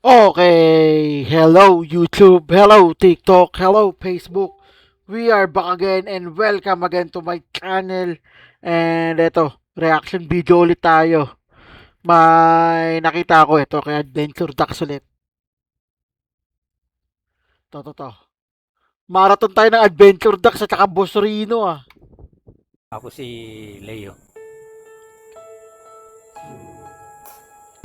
Okay, hello YouTube, hello TikTok, hello Facebook. We are back again and welcome again to my channel. And eto, reaction video ulit tayo. May nakita ko ito kay Adventure Ducks ulit. To. Marathon tayo ng Adventure Ducks at saka Boss Rino ah. Ako si Leo.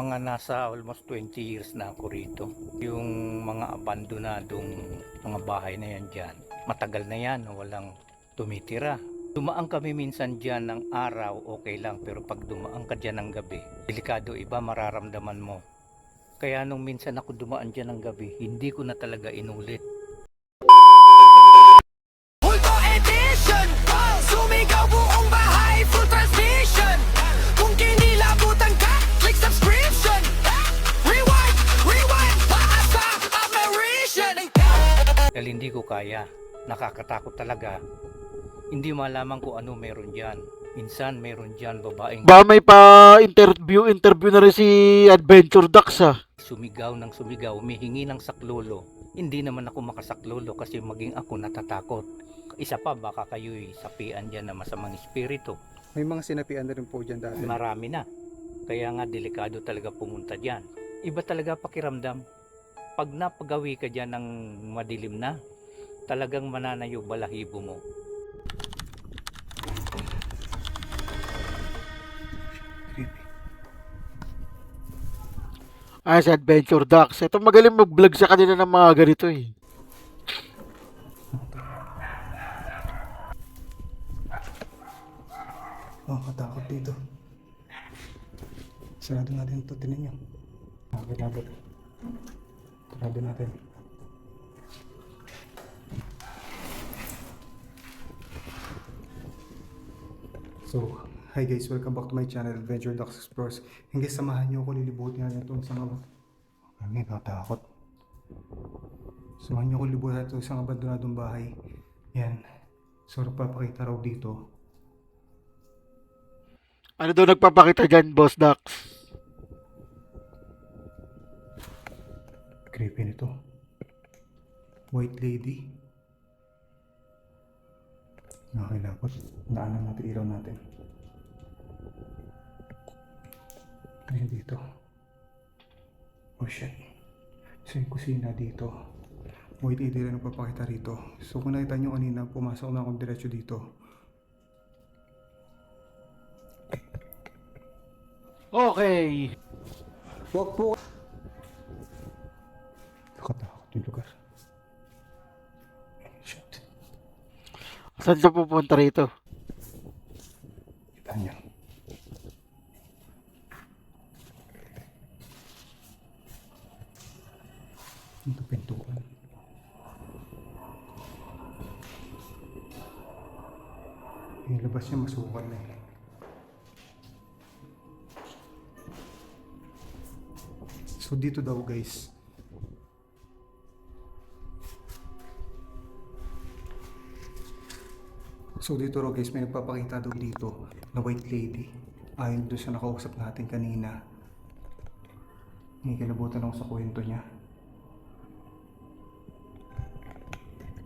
Mga nasa almost 20 years na ako rito. Yung mga abandonadong mga bahay na yan dyan, matagal na yan, walang tumitira. Dumaan kami minsan dyan ng araw, okay lang. Pero pag dumaan ka dyan ng gabi, delikado, iba mararamdaman mo. Kaya nung minsan ako dumaan dyan ng gabi, hindi ko na talaga inulit. Hulto edition, sumigaw buong bahay, full transmission. Kung kinilabutan ka, click subscription. Rewind, taas sa apparition. Dahil hindi ko kaya, nakakatakot talaga. Hindi malaman kung ano meron dyan. Minsan meron dyan babaeng Ba may pa-interview na rin si Adventure Ducks ah. sumigaw ng sumigaw, humihingi ng saklolo. Hindi naman ako makasaklolo kasi maging ako natatakot. Isa pa, baka kayo'y sapian dyan na masamang espiritu. May mga sinapian na rin po dyan dati. Marami na. Kaya nga delikado talaga pumunta dyan. Iba talaga pakiramdam. Pag napagawi ka dyan ng madilim na, talagang mananayo balahibo mo. Ay, si Adventure Ducks. Ito magaling mag-vlog sa kanila ng mga ganito eh. Oh, katakot dito. Sarado natin ito, tinan nyo. Nakakilabot. Sarado natin. So, hi guys, welcome back to my channel, Adventure Ducks Explores. Hingga samahan nyo ako, lilibutin natin itong isang Ay, nakatakot. Samahan nyo ako libutin natin itong isang abandonadong bahay. Yan. So, papakita raw dito. Ano daw nagpapakita dyan, Boss Ducks? Creepy nito. White lady. Nakakilabot. Daanan natin, ilaw natin. Ayan dito. Oh shit. So yung kusina dito. White lady rin ang papakita rito. So kung nakita nyo kanina, pumasok na akong diretso dito. Okay. Wag po! Nakatakot yung lugar. Shit. Saan siya pupunta rito? Kita nyo. Ito pintuan. Yung labas niya masukal na eh. So dito daw guys. So dito raw guys, may nagpapakita daw dito na white lady. Ayon doon sa nakausap natin kanina. May kilabutan ako sa kwento niya.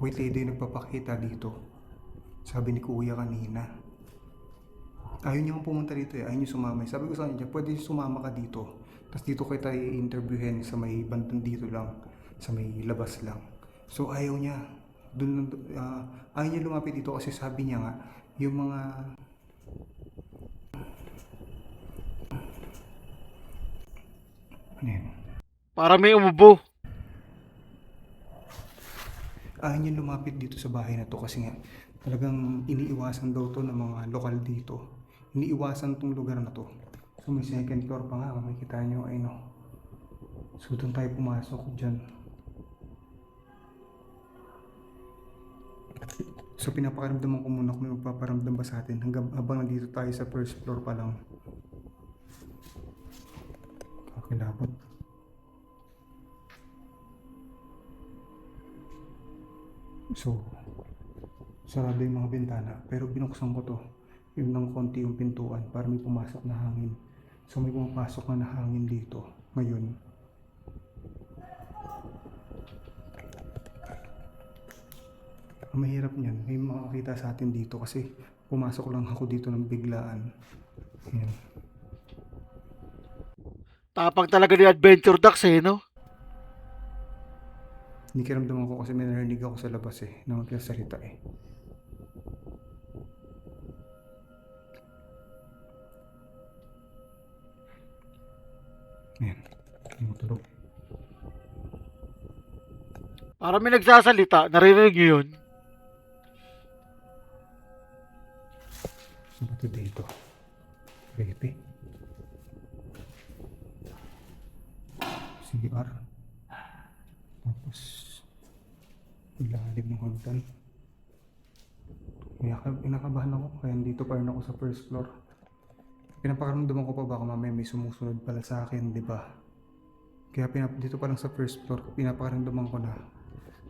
White lady yung nagpapakita dito. Sabi ni kuya kanina. Ayaw niya pumunta dito eh. Ayaw niya sumama. Sabi ko sa kanya, pwede sumama ka dito. Tapos dito kita i-interviewin sa may bandang dito lang. Sa may labas lang. So ayaw niya. Ayaw niya lumapit dito kasi sabi niya nga, yung mga... Ano yun? Para may umubo. Ayaw niya lumapit dito sa bahay na to kasi nga talagang iniiwasan daw to ng mga lokal dito. Iniiwasan tong lugar na to. So may second floor pa nga, makikita nyo ay no. So doon tayo pumasok dyan. So pinapakaramdaman ko muna kung may magpaparamdam ba sa atin habang nandito tayo sa first floor pa lang. Kakilabot. So, sarado yung mga bintana pero binuksan ko to. Yung ng konti yung pintuan para may pumasok na hangin. So may pumapasok na hangin dito ngayon. Ang mahirap niyan, may makakita sa atin dito kasi pumasok lang ako dito ng biglaan. Ayan. Tapang talaga ni Adventure Ducks eh, no? Hindi kiramdaman ko kasi may narinig ako sa labas na magsasalita Ayan, tumutulog. Parang may nagsasalita, naririnig nyo yun. Saan ba ito dito? Creepy. CR. Tapos, ilalim ng hagdan. Inakabahan ako, kaya dito pa rin ako sa first floor. Pinapakaramdaman ko pa baka mamaya may sumusunod pala sa akin, di ba? Kaya dito pa lang sa first floor, pinapakaramdaman ko na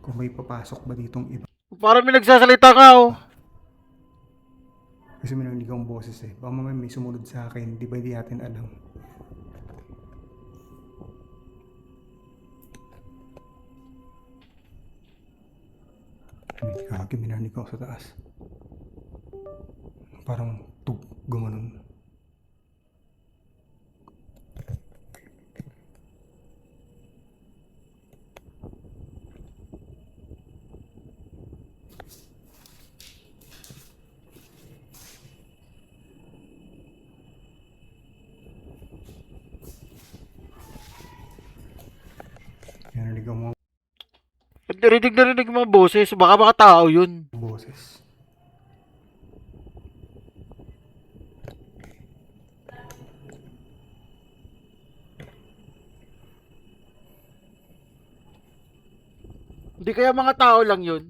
kung may papasok ba ditong iba. Parang may nagsasalita nga oh. Kasi may narinig akong boses baka mamaya may sumunod sa akin, di ba hindi natin alam. May kaki, may narinig ako sa taas. Parang gumanon. May narinig ako mga Narinig mga boses, baka mga tao yun. boses. Hindi kaya mga tao lang yun.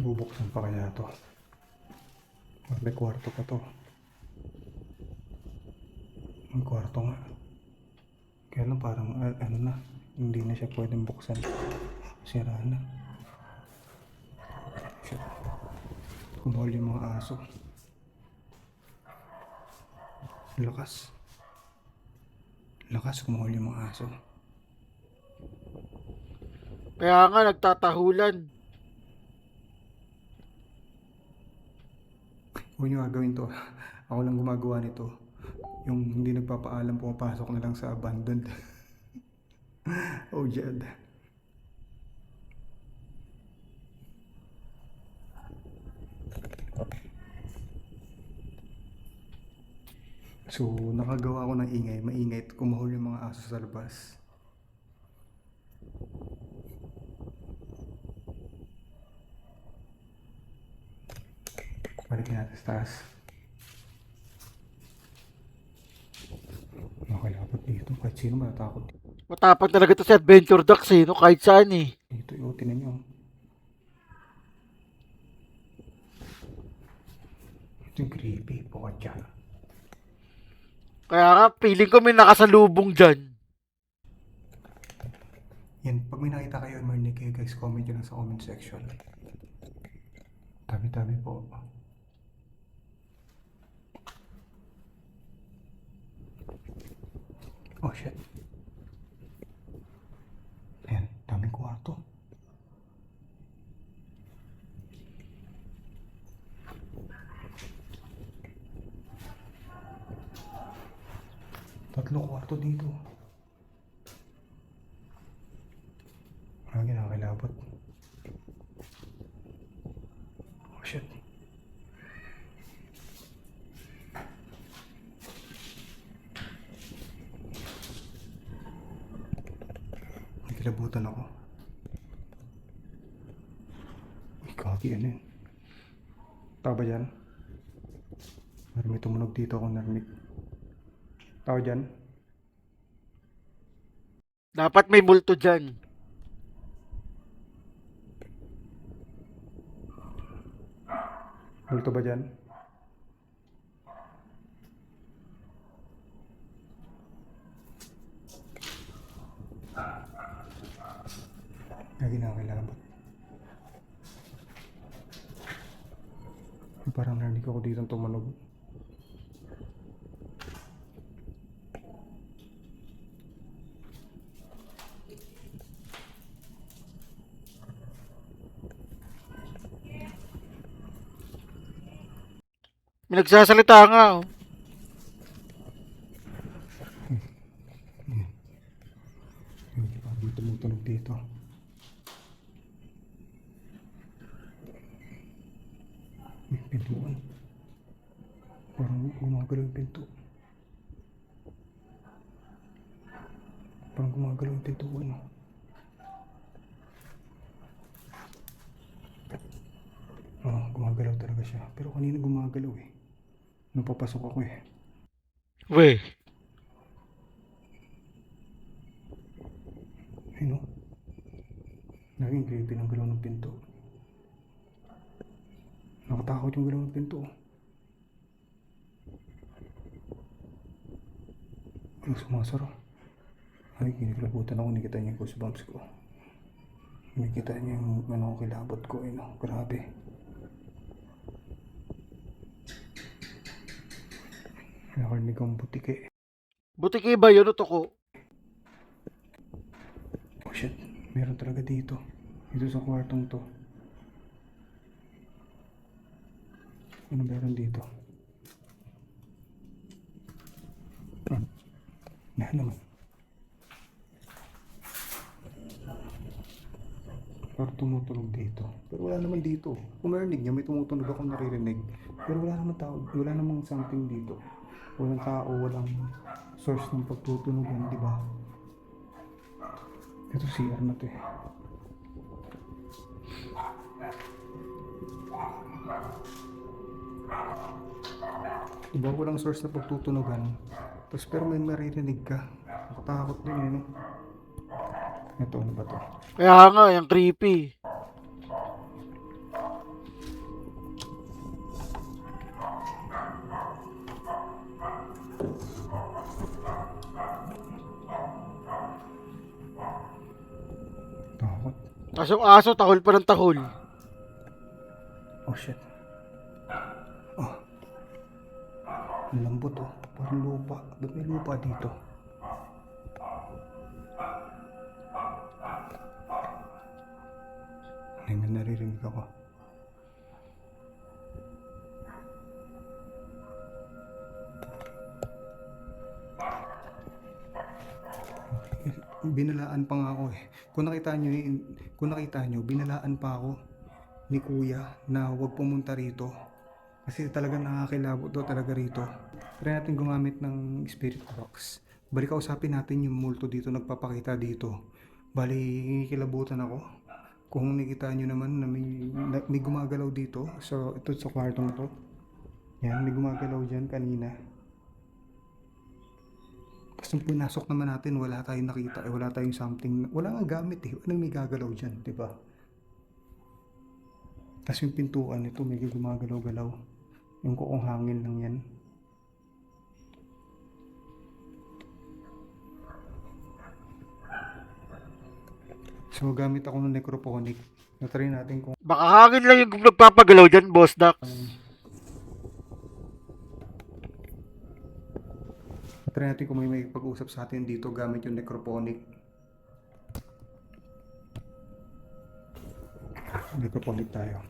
Bubuksan pa kaya to? May kwarto pa to. May kwarto nga. Kaya lang parang ano na, hindi na siya pwedeng buksan. Sira na. Shit. Kumahol yung mga aso. Lakas. Lakas kumahol yung mga aso. Kaya nga nagtatahulan. Huwag nyo gagawin to. Ako lang gumagawa nito. Yung hindi nagpapaalam, pumapasok na lang sa abandoned. Oh, Jed. So, nakagawa ko ng ingay. Maingay at kumahol yung mga aso sa labas. Balikin natin sa taas. Nakalapot dito. Kahit sino matatakot dito. Matapang talaga to si Adventure Ducks eh, no? Kahit saan eh. Dito yung tinan nyo. Ito yung creepy. Bukod dyan. Kaya nga, feeling ko may nakasalubong dyan. Yan, pag may nakita kayo, marinig kayo guys, comment nyo lang sa comment section. Tabi-tabi po. Oh shit. Ayan, daming kwarto. Tatlong kwarto dito. Lagi nakakilabot. Oh shit. Nakilabutan ako. Uy, kaki ano yun? Tao ba dyan? Parang may tumunog dito akong narinig. Tao dyan? Dapat may multo dyan. Multo ba dyan? Lagi nakakilabot. Parang narinig ako dito tumunog. May nagsasalita nga. Oh. Parang tumutunog dito. May pintuan. Parang gumagalaw yung pinto. Parang gumagalaw yung pintuan. Gumagalaw talaga siya. Pero kanina gumagalaw eh. Nung papasok ako eh. Weh. Ayun o. Naging creepy ng galaw ng pinto. Nakatakot yung galaw ng pinto. Ang sumasara. Ay, kinikilabutan ako. Nakita niya yung goosebumps ko. Nakita niya yung kilabot ko. Ayun o, grabe. Nakarinig ang butike. Butiki ba yun o toko? Oh shit, meron talaga dito. Dito sa kwartong to. Ano meron dito? Meron naman. Parang tumutunog dito. Pero wala naman dito. Kung marinig niya, may tumutunog ako naririnig. Pero wala naman tao, wala namang something dito. Walang tao, walang source ng pagtutunogan, di ba? Ito CR na to eh. Diba walang source na pagtutunogan? Tapos pero may maririnig ka. Nakatakot din eh, no? Ito, ano ba to? Kaya nga, yung creepy. Takot. Tapos yung aso, tahol pa ng tahol. Oh shit. Oh. Ang lambot oh. Parang lupa. Ba't may lupa dito? May naririnig ako. Binalaan pa nga ako eh. Kung nakita nyo, binalaan pa ako ni kuya na huwag pumunta rito. Kasi talagang nakakilabot daw talaga rito. Try natin gumamit ng spirit box. Balik kausapin natin yung multo dito, nagpapakita dito. Bali, kilabutan ako. Kung nakita nyo naman na may gumagalaw dito. So, ito sa kwartong to. Yan, may gumagalaw dyan kanina. Tapos nung pinasok naman natin, wala tayong nakita. Wala tayong something. Wala nga gamit eh. Anong may gagalaw dyan, di ba? Tapos yung pintuan ito, may gumagalaw-galaw. Yung kuong hangin lang yan. So gamit ako ng necrophonic. Natry natin kung Baka hangin lang yung nagpapagalaw dyan, boss Doc. natry natin kung may pag-usap sa atin dito gamit yung necrophonic. Necrophonic tayo.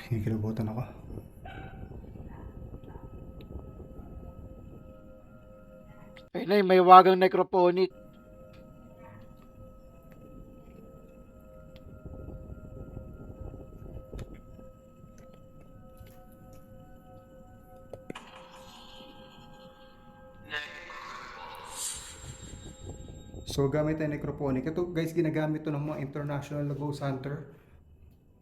Hinikilabutan ako. Ayun na, may wagang necrophonic. So gamit tayo necrophonic. Ito guys, ginagamit to ng mga international ghost hunter.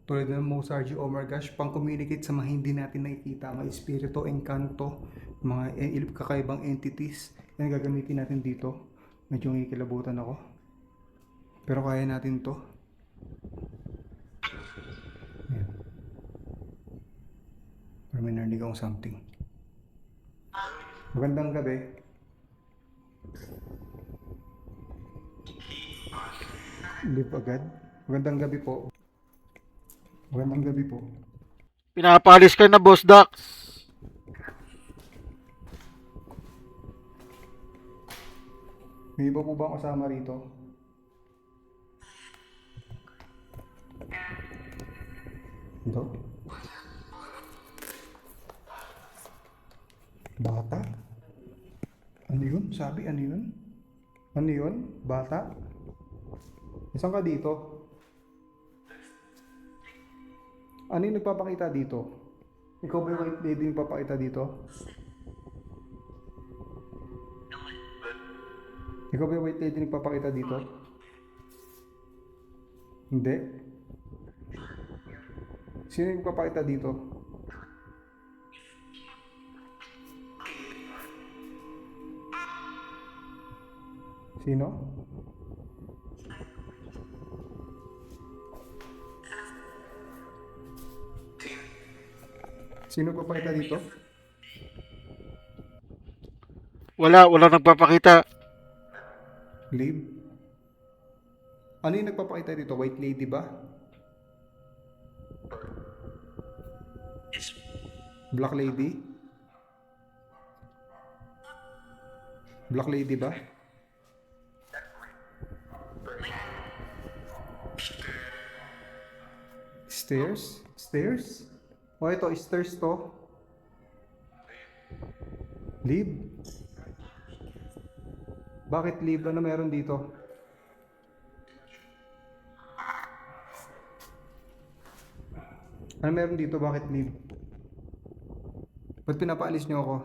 Tulad ng Mozart G. Omergash, pang-communicate sa mga hindi natin nakikita, mga espiritu, engkanto, mga kakaibang entities. Yan gagamitin natin dito. Medyo ngikilabutan ako. Pero kaya natin to. Yan. Pero may narinig akong something. Magandang gabi. Leave agad. Magandang gabi po. Magandang gabi po. Pinapalis ka na, Boss Dax. May iba po ba ang kasama rito? Ito? Bata? Ano yun? Sabi, ano yun? Ano yun? Bata? Isang ka dito? Ano yung nagpapakita dito? Ikaw ba yung white lady yung nagpapakita dito? Ikaw ba yung white lady nagpapakita dito? Hindi. Sino yung nagpapakita dito? Sino? Sino nagpapakita dito? Wala nagpapakita. Liv? Ano yung nagpapakita dito? White lady ba? Black lady? Black lady ba? Stairs? Stairs? O ito, stairs to. Liv? Bakit Liv? Ano meron dito? Ano meron dito? Bakit Liv? Ba't pinapaalis niyo ako?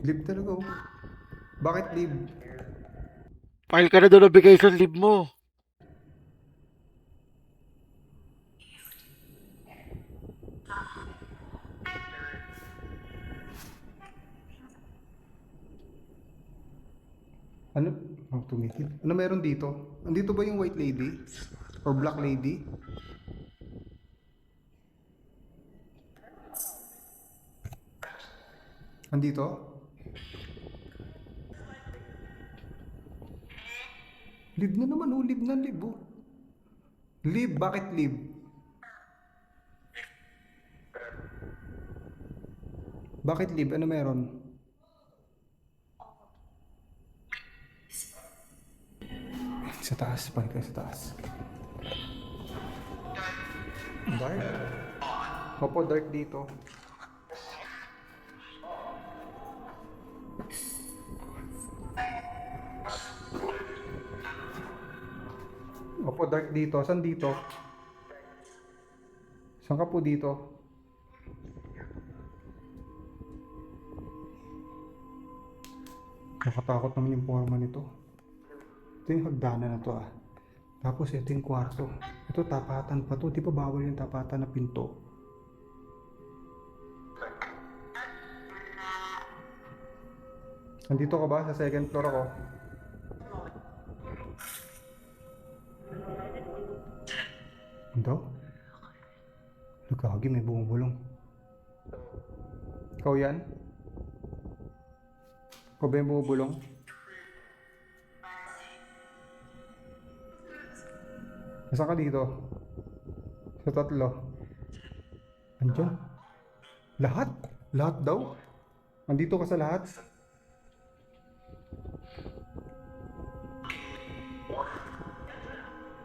Liv talaga oh. Bakit Liv? File ka na doon ng vacation leave mo. Ano? Oh, tumikil. Ano meron dito? Andito ba yung white lady? Or black lady? Andito? Live na naman oh, live na live oh. Live, bakit live? Bakit live? Ano meron? Sa taas, balik ka sa taas. Dark? Opo, dark dito. Opo, dark dito. Saan dito? Saan ka po dito? Nakatakot naman yung forma nito. Ito yung hagdanan na to ah. Tapos ito yung kwarto. Ito tapatan pa to. Di ba bawal yung tapatan na pinto? Andito ka ba? Sa second floor ako. Ito? Nagkagi, may bumubulong. Ikaw yan? Ikaw ba yung bumubulong? Nasaan ka dito? Sa tatlo. Andiyan? Lahat? Lahat daw? Andito ka sa lahat?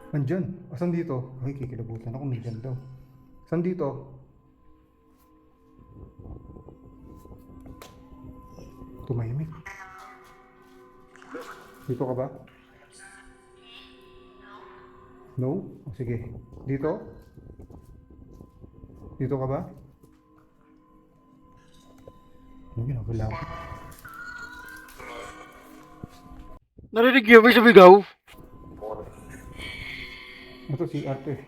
Andyan? Asan dito? Ay, kikilabutan ako. Nandyan daw. Saan dito? Tumahimik. Dito ka ba? No? O, sige. Dito? Dito ka ba? Ano ginagawa? Narinig niyo ba yung sumigaw? Ito CR to eh.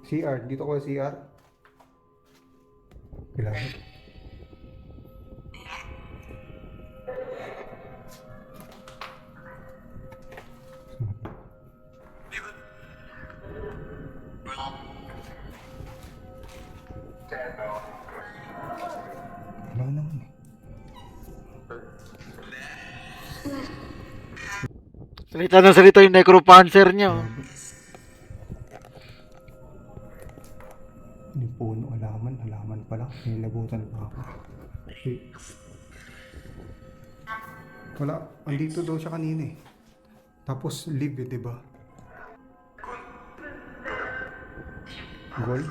CR. Dito ko CR. Kailangan. Wala naman eh. Salita na salita yung necropancer niya. Oh. Yung puno, halaman pala. Nilabutan pa ako. Eh, wala, andito daw siya kanina eh. Tapos live eh, diba? Gold?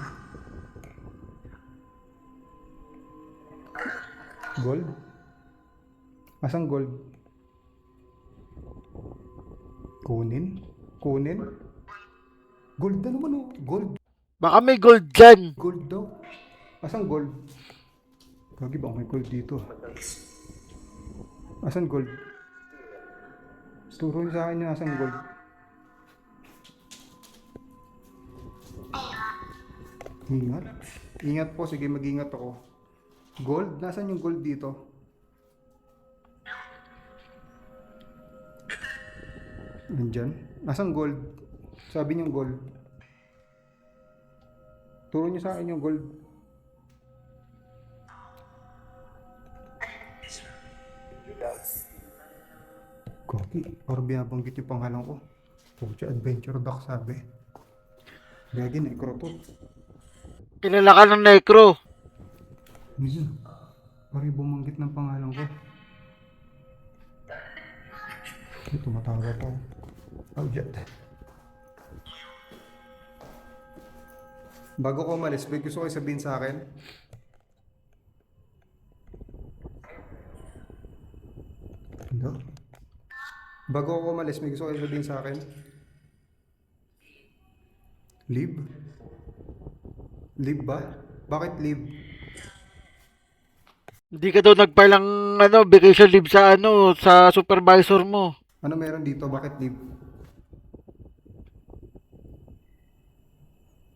Gold? Asang gold? Kunin? Kunin? Gold na naman oh. Gold. Baka may gold dyan. Gold daw. Asang gold? Gagi ba may gold dito? Asan gold? Turo niyo sa akin yung asang gold. Ingat. Ingat po. Sige, mag-ingat ako. Gold? Nasaan yung gold dito? Nandyan? Nasaan gold? Sabi niyo gold. Turo niyo sa akin yung gold. Koki, parang binabanggit yung pangalan ko. Pucha, Adventure Duck sabi. Gagi, necro to. Kilala ka ng necro. Ayun, parang bumanggit ng pangalan ko. Ay, tumatawa pa. Oh, jet. Bago ko umalis, may gusto kayo sabihin sa akin? Ano? Bago ako umalis, may gusto kayo sabihin sa akin? Leave? Leave ba? Bakit leave? Hindi ka daw nag-file ng vacation leave sa supervisor mo. Ano meron dito? Bakit leave?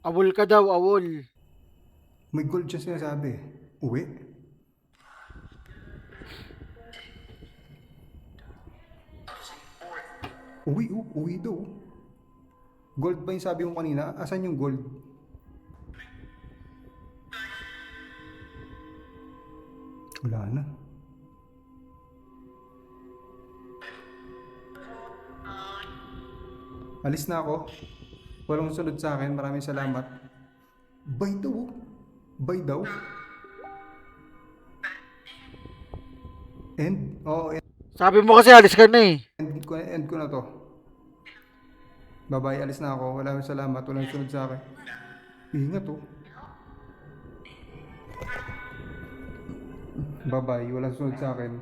Awol ka daw, awol. May gold siya sinasabi. Uwi? Uwi, uwi daw. Gold ba yung sabi mo kanina? Asan yung gold? Wala na. Alis na ako. Walang sunod sa akin. Maraming salamat. Bye daw. Bye daw. End? Oo, Sabi mo kasi alis ka na eh. end ko na to. Bye-bye, alis na ako. Walang salamat. Walang sunod sa akin. Ingat oh. Bye-bye, walang sunod sa akin.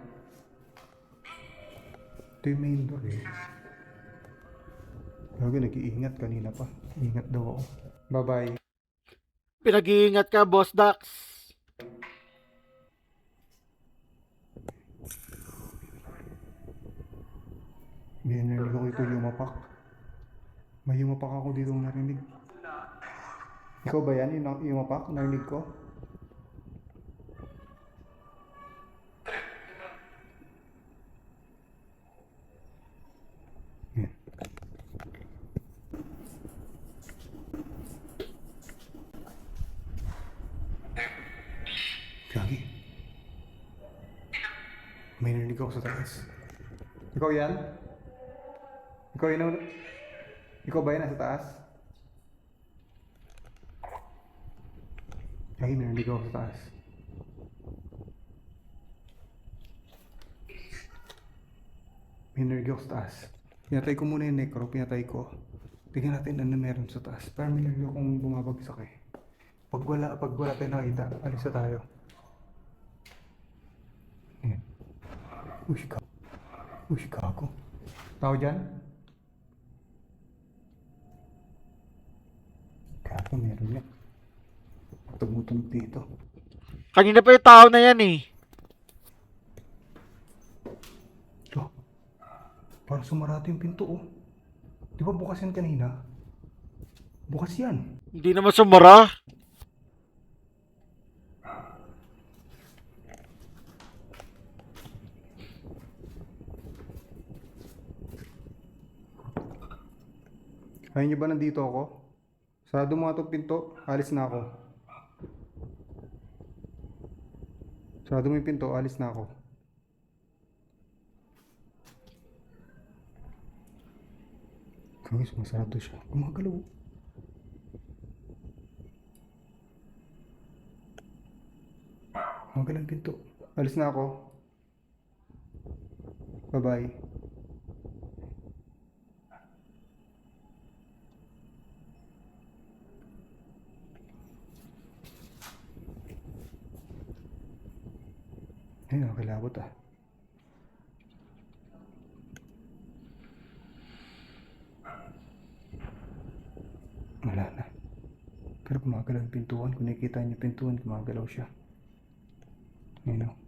Ito yung main door eh. Gago, nag-iingat kanina pa. Ingat daw ako. Bye-bye. Pinag-iingat ka, Boss Dax. May narinig ako ito yumapak. May yumapak ako dito narinig. Ikaw ba yan? Yung yumapak? Narinig ko? Yan. Gagi. May narinig ako sa taas. Ikaw yan? Ikaw yun? Ikaw ba yan nasa taas? Ay, narinig ako sa taas. May narinig ako sa taas. Pinatay ko muna yung necro, pinatay ko. Tingnan natin ano meron sa taas. Parang may narinig akong bumabagsak eh. Pag wala tayo nakita, alis na tayo. Ayan. Uy, gago. Tao dyan? Gago, meron yan. Tumutunog dito. Kanina pa yung tao na yan eh. Oh, parang sumarado yung pinto oh. Di ba bukas yan kanina? Bukas yan. Hindi naman sumara. Ayaw nyo ba nandito ako? Sarado mo nga itong pinto, alis na ako. Sarado mo yung pinto, alis na ako. Kami sumasarado siya. Gumagalaw. Gumagalaw ang pinto. Alis na ako. Bye-bye. Ayun, nakakilabot ah. Wala na. Pero gumagalaw yung pintuan. Kung nakikita niyo yung pintuan, gumagalaw siya. Ayun o.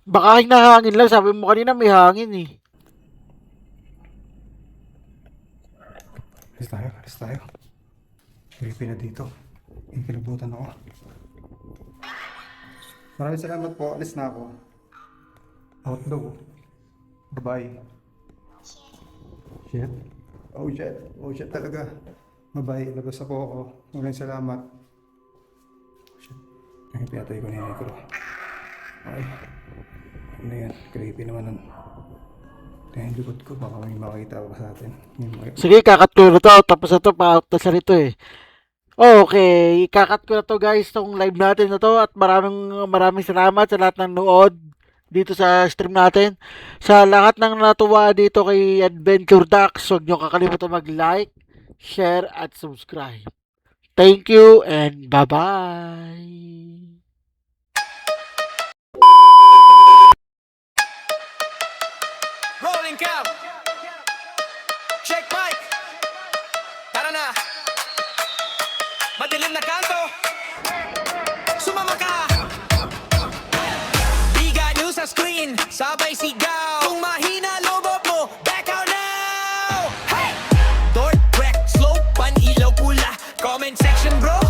Baka hinahangin lang. Sabi mo kanina may hangin eh. Alis tayo, alis tayo. Creepy na dito. Ikilabutan ako. Maraming salamat po. Alis na ako. Out daw. Bye-bye. Shit. Oh shit. Oh shit talaga. Bye-bye. Labas ako. Maraming salamat. Shit. Ay, pinatay ko na yung micro. Ay. Ano yan? Creepy naman nun. Kaya yung likod ko. Baka may makita pa sa atin. Sige, kakat ko na to. Tapos na to, pa-out na sa rito eh. Okay, kakat ko na to guys, tong live natin na to. At maraming salamat sa lahat ng nood dito sa stream natin. Sa lahat ng natuwa dito kay Adventure Ducks, huwag nyo kakalimutan mag-like, share, at subscribe. Thank you and bye-bye! Rolling cam. Check mic. Tara na. Madilim na kanto. Sumama ka. Biga nyo sa screen. Sabay sigaw. Kung mahina lobot mo, back out now. Hey! Dork, wreck, slow, pan, ilaw, pula. Comment section bro.